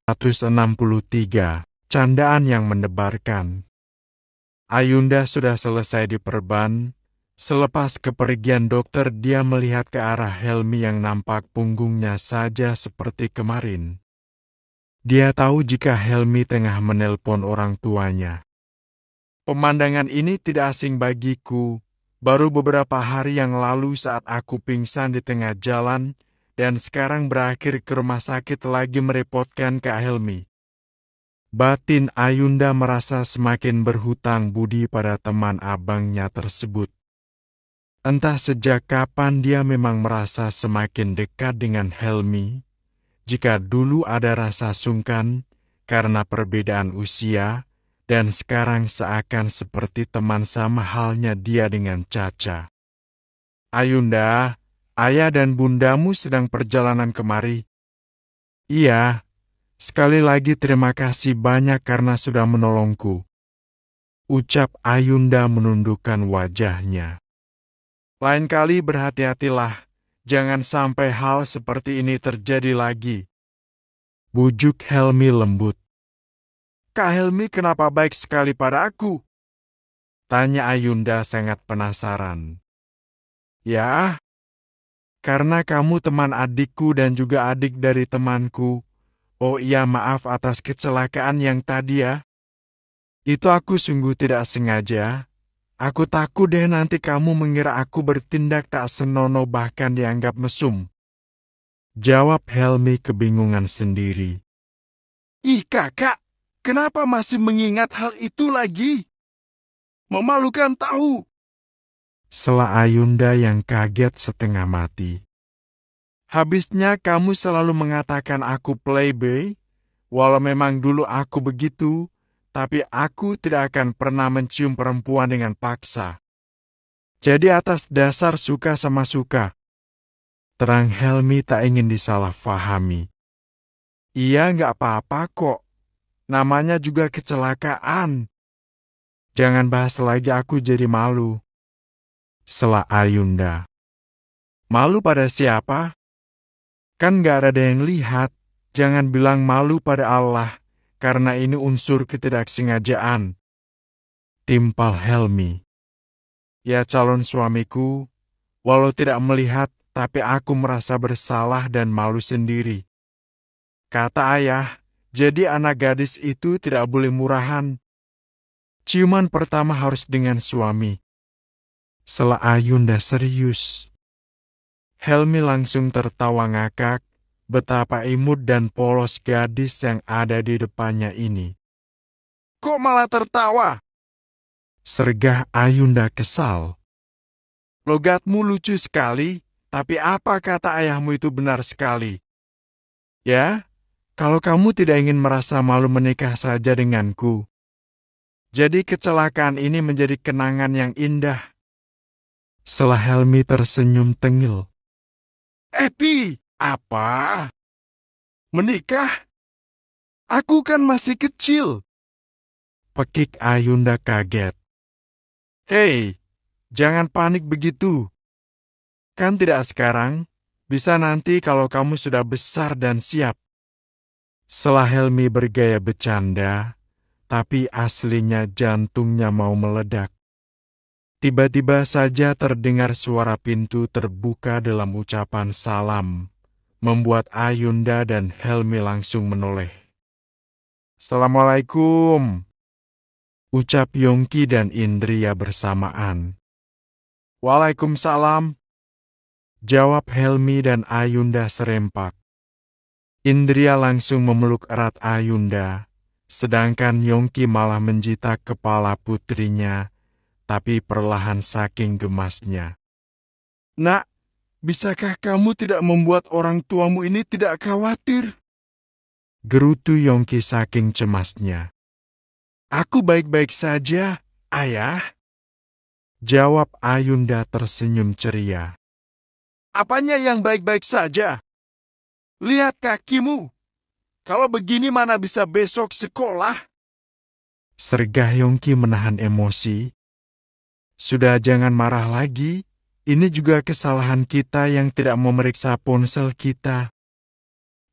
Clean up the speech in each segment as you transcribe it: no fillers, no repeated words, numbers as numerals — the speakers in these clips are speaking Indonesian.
163. Candaan yang mendebarkan. Ayunda sudah selesai diperban. Selepas kepergian dokter, dia melihat ke arah Helmi yang nampak punggungnya saja seperti kemarin. Dia tahu jika Helmi tengah menelpon orang tuanya. Pemandangan ini tidak asing bagiku. Baru beberapa hari yang lalu saat aku pingsan di tengah jalan, dan sekarang berakhir ke rumah sakit lagi merepotkan Kak Helmi. Batin Ayunda merasa semakin berhutang budi pada teman abangnya tersebut. Entah sejak kapan dia memang merasa semakin dekat dengan Helmi. Jika dulu ada rasa sungkan karena perbedaan usia, dan sekarang seakan seperti teman sama halnya dia dengan Caca. Ayunda, ayah dan bundamu sedang perjalanan kemari. Iya, sekali lagi terima kasih banyak karena sudah menolongku. Ucap Ayunda menundukkan wajahnya. Lain kali berhati-hatilah, jangan sampai hal seperti ini terjadi lagi. Bujuk Helmi lembut. Kak Helmi kenapa baik sekali pada aku? Tanya Ayunda sangat penasaran. Ya, karena kamu teman adikku dan juga adik dari temanku. Oh iya, maaf atas kecelakaan yang tadi ya. Itu aku sungguh tidak sengaja. Aku takut deh nanti kamu mengira aku bertindak tak senonoh bahkan dianggap mesum. Jawab Helmi kebingungan sendiri. Ih kakak, kenapa masih mengingat hal itu lagi? Memalukan tahu. Sela Ayunda yang kaget setengah mati. Habisnya kamu selalu mengatakan aku playboy, walau memang dulu aku begitu, tapi aku tidak akan pernah mencium perempuan dengan paksa. Jadi atas dasar suka sama suka. Terang Helmi tak ingin disalahfahami. Iya nggak apa-apa kok, namanya juga kecelakaan. Jangan bahas lagi aku jadi malu. Sela Ayunda. Malu pada siapa? Kan gak ada yang lihat. Jangan bilang malu pada Allah, karena ini unsur ketidaksengajaan. Timpal Helmi. Ya calon suamiku, walau tidak melihat, tapi aku merasa bersalah dan malu sendiri. Kata ayah, jadi anak gadis itu tidak boleh murahan. Ciuman pertama harus dengan suami. Sela Ayunda serius. Helmi langsung tertawa ngakak, betapa imut dan polos gadis yang ada di depannya ini. Kok malah tertawa? Sergah Ayunda kesal. Logatmu lucu sekali, tapi apa kata ayahmu itu benar sekali. Ya, kalau kamu tidak ingin merasa malu menikah saja denganku. Jadi kecelakaan ini menjadi kenangan yang indah. Setelah Helmi tersenyum tengil. Epi, apa? Menikah? Aku kan masih kecil. Pekik Ayunda kaget. Hei, jangan panik begitu. Kan tidak sekarang, bisa nanti kalau kamu sudah besar dan siap. Setelah Helmi bergaya bercanda, tapi aslinya jantungnya mau meledak. Tiba-tiba saja terdengar suara pintu terbuka dalam ucapan salam, membuat Ayunda dan Helmi langsung menoleh. Assalamualaikum, ucap Yongki dan Indria bersamaan. Waalaikumsalam, jawab Helmi dan Ayunda serempak. Indria langsung memeluk erat Ayunda, sedangkan Yongki malah menjitak kepala putrinya, tapi perlahan saking gemasnya. Nak, bisakah kamu tidak membuat orang tuamu ini tidak khawatir? Gerutu Yongki saking cemasnya. Aku baik-baik saja, ayah. Jawab Ayunda tersenyum ceria. Apanya yang baik-baik saja? Lihat kakimu. Kalau begini mana bisa besok sekolah? Sergah Yongki menahan emosi. Sudah jangan marah lagi. Ini juga kesalahan kita yang tidak memeriksa ponsel kita.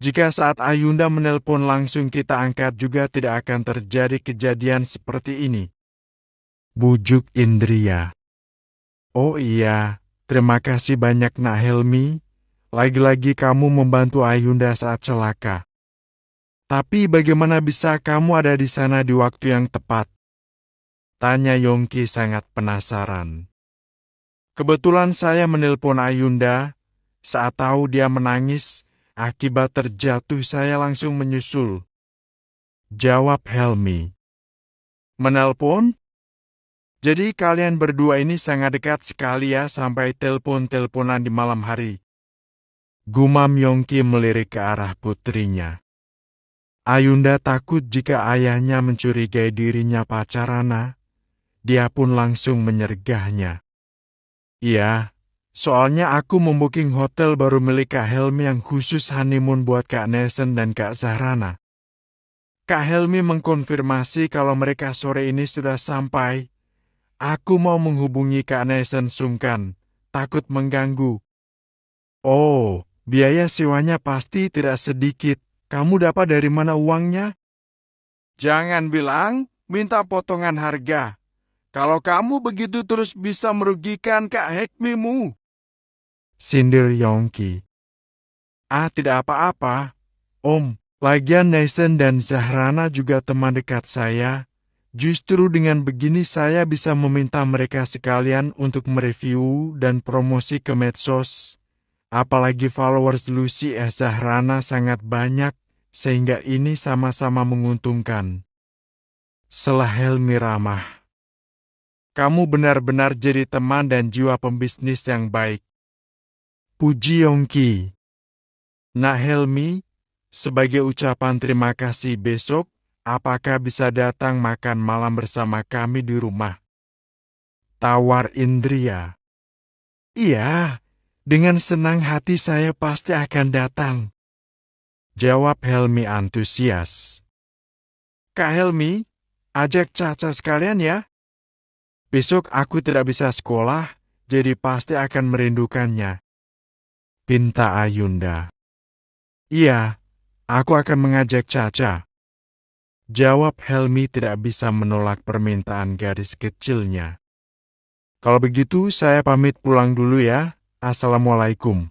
Jika saat Ayunda menelpon langsung kita angkat juga tidak akan terjadi kejadian seperti ini. Bujuk Indria. Oh iya, terima kasih banyak Nak Helmi. Lagi-lagi kamu membantu Ayunda saat celaka. Tapi bagaimana bisa kamu ada di sana di waktu yang tepat? Tanya Yongki sangat penasaran. Kebetulan saya menelpon Ayunda, saat tahu dia menangis, akibat terjatuh saya langsung menyusul. Jawab Helmi. Menelpon? Jadi kalian berdua ini sangat dekat sekali ya sampai telepon-teleponan di malam hari. Gumam Yongki melirik ke arah putrinya. Ayunda takut jika ayahnya mencurigai dirinya pacarana, dia pun langsung menyergahnya. Iya, soalnya aku membooking hotel baru milik Kak Helmi yang khusus honeymoon buat Kak Nesen dan Kak Zahrana. Kak Helmi mengkonfirmasi kalau mereka sore ini sudah sampai. Aku mau menghubungi Kak Nesen sungkan, takut mengganggu. Oh, biaya sewanya pasti tidak sedikit. Kamu dapat dari mana uangnya? Jangan bilang minta potongan harga. Kalau kamu begitu terus bisa merugikan Kak Hekmimu. Sindir Yongki. Ah, tidak apa-apa. Om, lagian Nesen dan Zahrana juga teman dekat saya. Justru dengan begini saya bisa meminta mereka sekalian untuk mereview dan promosi ke medsos. Apalagi followers Lucy Zahrana sangat banyak, sehingga ini sama-sama menguntungkan. Selah Helmi ramah. Kamu benar-benar jadi teman dan jiwa pembisnis yang baik. Puji Yongki. Nak Helmi, sebagai ucapan terima kasih besok, apakah bisa datang makan malam bersama kami di rumah? Tawar Indria. Iya, dengan senang hati saya pasti akan datang. Jawab Helmi antusias. Kak Helmi, ajak Caca sekalian ya. Besok aku tidak bisa sekolah, jadi pasti akan merindukannya. Pinta Ayunda. Iya, aku akan mengajak Caca. Jawab Helmi tidak bisa menolak permintaan gadis kecilnya. Kalau begitu saya pamit pulang dulu ya. Assalamualaikum.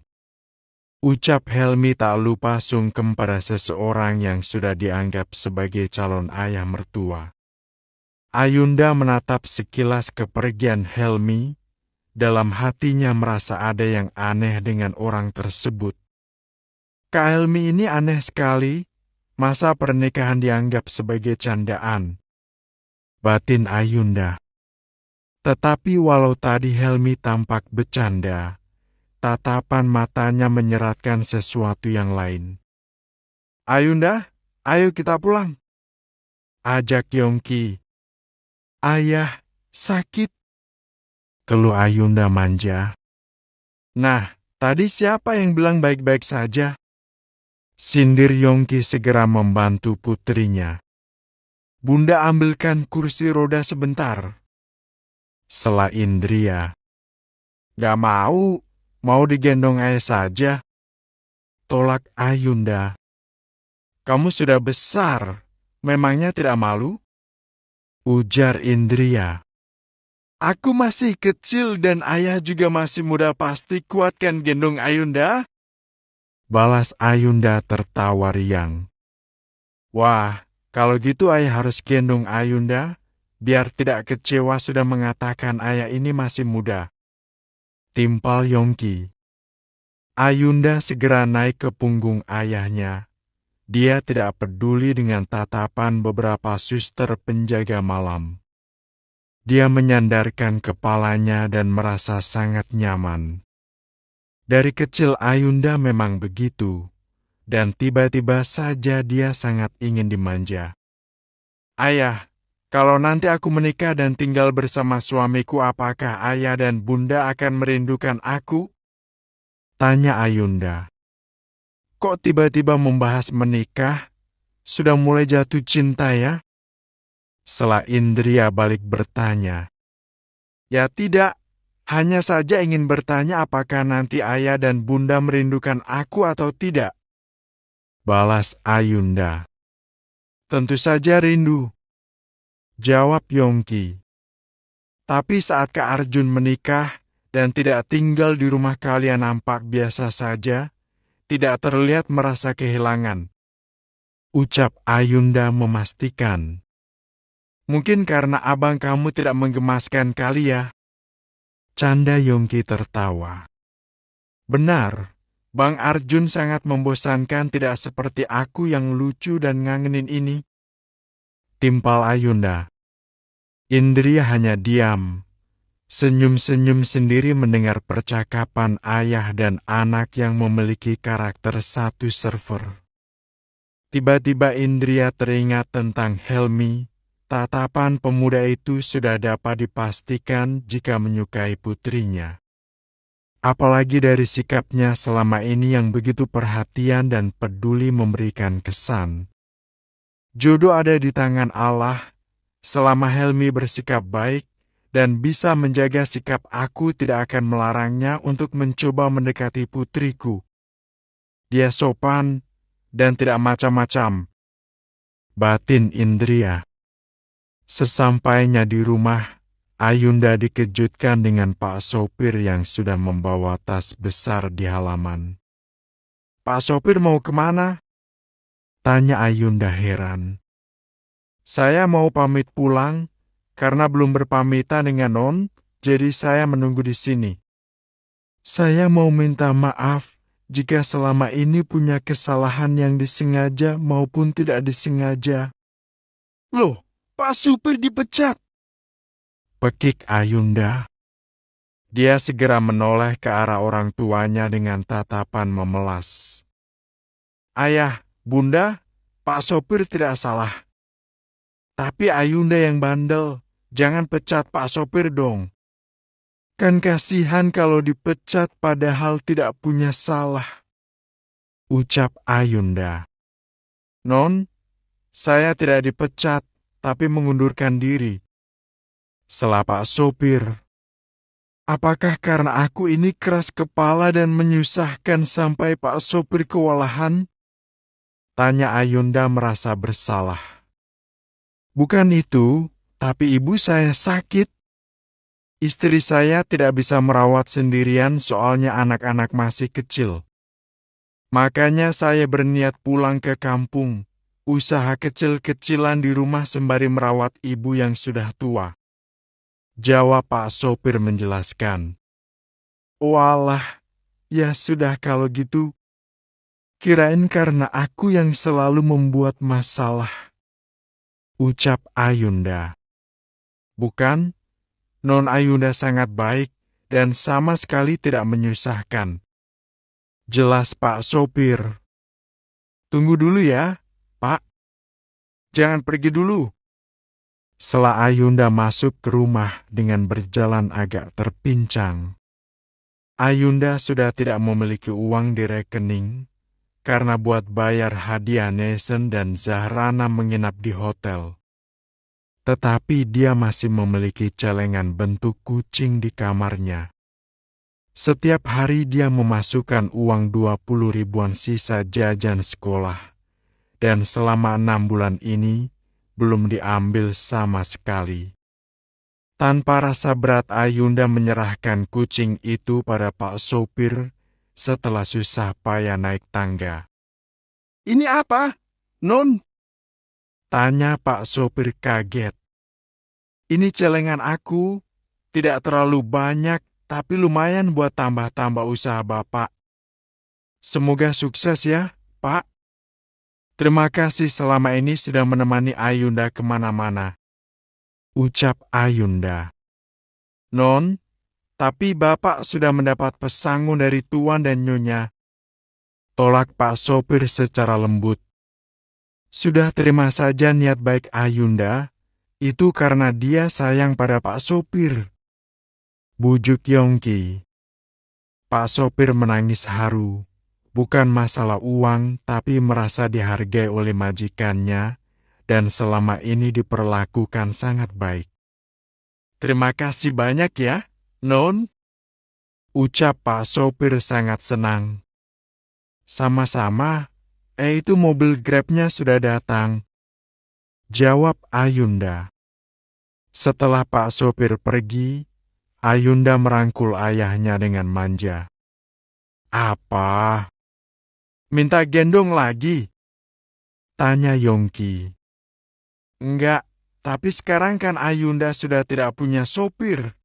Ucap Helmi tak lupa sungkem pada seseorang yang sudah dianggap sebagai calon ayah mertua. Ayunda menatap sekilas kepergian Helmi, dalam hatinya merasa ada yang aneh dengan orang tersebut. Kak Helmi ini aneh sekali, masa pernikahan dianggap sebagai candaan? Batin Ayunda. Tetapi walau tadi Helmi tampak bercanda, tatapan matanya menyeratkan sesuatu yang lain. Ayunda, ayo kita pulang. Ajak Yongki. Ayah, sakit. Keluh Ayunda manja. Nah, tadi siapa yang bilang baik-baik saja? Sindir Yongki segera membantu putrinya. Bunda ambilkan kursi roda sebentar. Sela Indria. Gak mau digendong ayah saja. Tolak Ayunda. Kamu sudah besar, memangnya tidak malu? Ujar Indria. Aku masih kecil dan ayah juga masih muda, pasti kuatkan gendong Ayunda. Balas Ayunda tertawa riang. Wah, kalau gitu ayah harus gendong Ayunda, biar tidak kecewa sudah mengatakan ayah ini masih muda. Timpal Yongki. Ayunda segera naik ke punggung ayahnya. Dia tidak peduli dengan tatapan beberapa suster penjaga malam. Dia menyandarkan kepalanya dan merasa sangat nyaman. Dari kecil Ayunda memang begitu, dan tiba-tiba saja dia sangat ingin dimanja. Ayah, kalau nanti aku menikah dan tinggal bersama suamiku, apakah ayah dan bunda akan merindukan aku? Tanya Ayunda. Kok tiba-tiba membahas menikah? Sudah mulai jatuh cinta ya? Sela Indria balik bertanya. Ya tidak, hanya saja ingin bertanya apakah nanti ayah dan bunda merindukan aku atau tidak. balas Ayunda. Tentu saja rindu, jawab Yongki. Tapi saat Kak Arjun menikah dan tidak tinggal di rumah kalian nampak biasa saja, tidak terlihat merasa kehilangan. Ucap Ayunda memastikan. Mungkin karena abang kamu tidak menggemaskan kali ya? Canda Yongki tertawa. Benar, Bang Arjun sangat membosankan, tidak seperti aku yang lucu dan ngangenin ini. Timpal Ayunda. Indria hanya diam, senyum-senyum sendiri mendengar percakapan ayah dan anak yang memiliki karakter satu server. Tiba-tiba Indria teringat tentang Helmi. Tatapan pemuda itu sudah dapat dipastikan jika menyukai putrinya. Apalagi dari sikapnya selama ini yang begitu perhatian dan peduli memberikan kesan. Jodoh ada di tangan Allah. Selama Helmi bersikap baik dan bisa menjaga sikap, aku tidak akan melarangnya untuk mencoba mendekati putriku. Dia sopan dan tidak macam-macam. Batin Indria. Sesampainya di rumah, Ayunda dikejutkan dengan Pak Sopir yang sudah membawa tas besar di halaman. Pak Sopir mau kemana? Tanya Ayunda heran. Saya mau pamit pulang, karena belum berpamitan dengan Non, jadi saya menunggu di sini. Saya mau minta maaf jika selama ini punya kesalahan yang disengaja maupun tidak disengaja. Loh, Pak Supir dipecat. Pekik Ayunda. Dia segera menoleh ke arah orang tuanya dengan tatapan memelas. Ayah, Bunda, Pak Sopir tidak salah. Tapi Ayunda yang bandel, jangan pecat Pak Sopir dong. Kan kasihan kalau dipecat padahal tidak punya salah. Ucap Ayunda. Non, saya tidak dipecat, tapi mengundurkan diri. Sela Pak Sopir. Apakah karena aku ini keras kepala dan menyusahkan sampai Pak Sopir kewalahan? Tanya Ayunda merasa bersalah. Bukan itu, tapi ibu saya sakit. Istri saya tidak bisa merawat sendirian soalnya anak-anak masih kecil. Makanya saya berniat pulang ke kampung. Usaha kecil-kecilan di rumah sembari merawat ibu yang sudah tua. Jawab Pak Sopir menjelaskan. Walah, ya sudah kalau gitu. Kirain karena aku yang selalu membuat masalah. Ucap Ayunda. Bukan, Non Ayunda sangat baik dan sama sekali tidak menyusahkan. Jelas Pak Sopir. Tunggu dulu ya, Pak. Jangan pergi dulu. Setelah Ayunda masuk ke rumah dengan berjalan agak terpincang. Ayunda sudah tidak memiliki uang di rekening karena buat bayar hadiah Nesen dan Zahrana menginap di hotel. Tetapi dia masih memiliki celengan bentuk kucing di kamarnya. Setiap hari dia memasukkan uang 20 ribuan sisa jajan sekolah. Dan selama 6 bulan ini, belum diambil sama sekali. Tanpa rasa berat Ayunda menyerahkan kucing itu pada Pak Sopir setelah susah payah naik tangga. Ini apa, Non? Tanya Pak Sopir kaget. Ini celengan aku, tidak terlalu banyak, tapi lumayan buat tambah-tambah usaha Bapak. Semoga sukses ya, Pak. Terima kasih selama ini sudah menemani Ayunda kemana-mana. Ucap Ayunda. Non, tapi Bapak sudah mendapat pesangon dari Tuan dan Nyonya. Tolak Pak Sopir secara lembut. Sudah terima saja niat baik Ayunda, itu karena dia sayang pada Pak Sopir. Bujuk Yongki. Pak Sopir menangis haru. Bukan masalah uang, tapi merasa dihargai oleh majikannya dan selama ini diperlakukan sangat baik. Terima kasih banyak ya, Non. Ucap Pak Sopir sangat senang. Sama-sama, Itu mobil Grab-nya sudah datang, jawab Ayunda. Setelah Pak sopir pergi, Ayunda merangkul ayahnya dengan manja. Apa? Minta gendong lagi? Tanya Yongki. Enggak, tapi sekarang kan Ayunda sudah tidak punya sopir.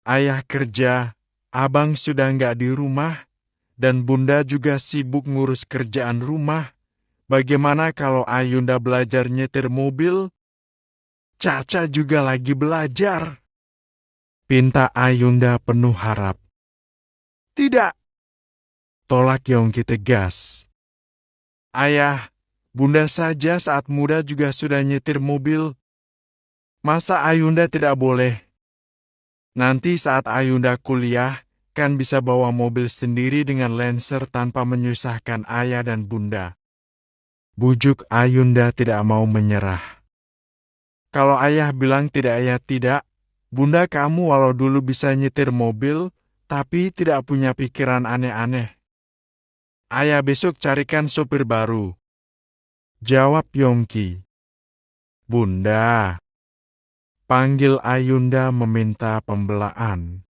Ayah kerja, abang sudah enggak di rumah, dan bunda juga sibuk ngurus kerjaan rumah. Bagaimana kalau Ayunda belajar nyetir mobil? Caca juga lagi belajar. Pinta Ayunda penuh harap. Tidak, tolak Yongki tegas. Ayah, bunda saja saat muda juga sudah nyetir mobil. Masa Ayunda tidak boleh? Nanti saat Ayunda kuliah, kan bisa bawa mobil sendiri dengan Lancer tanpa menyusahkan ayah dan bunda. Bujuk Ayunda tidak mau menyerah. Kalau ayah bilang tidak ya tidak, bunda kamu walau dulu bisa nyetir mobil, tapi tidak punya pikiran aneh-aneh. Ayah besok carikan sopir baru. Jawab Yongki. Bunda. Panggil Ayunda meminta pembelaan.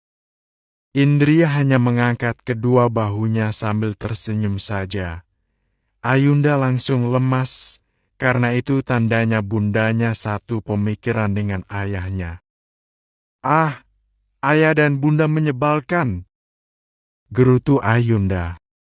Indria hanya mengangkat kedua bahunya sambil tersenyum saja. Ayunda langsung lemas, karena itu tandanya bundanya satu pemikiran dengan ayahnya. Ah, ayah dan bunda menyebalkan, gerutu Ayunda.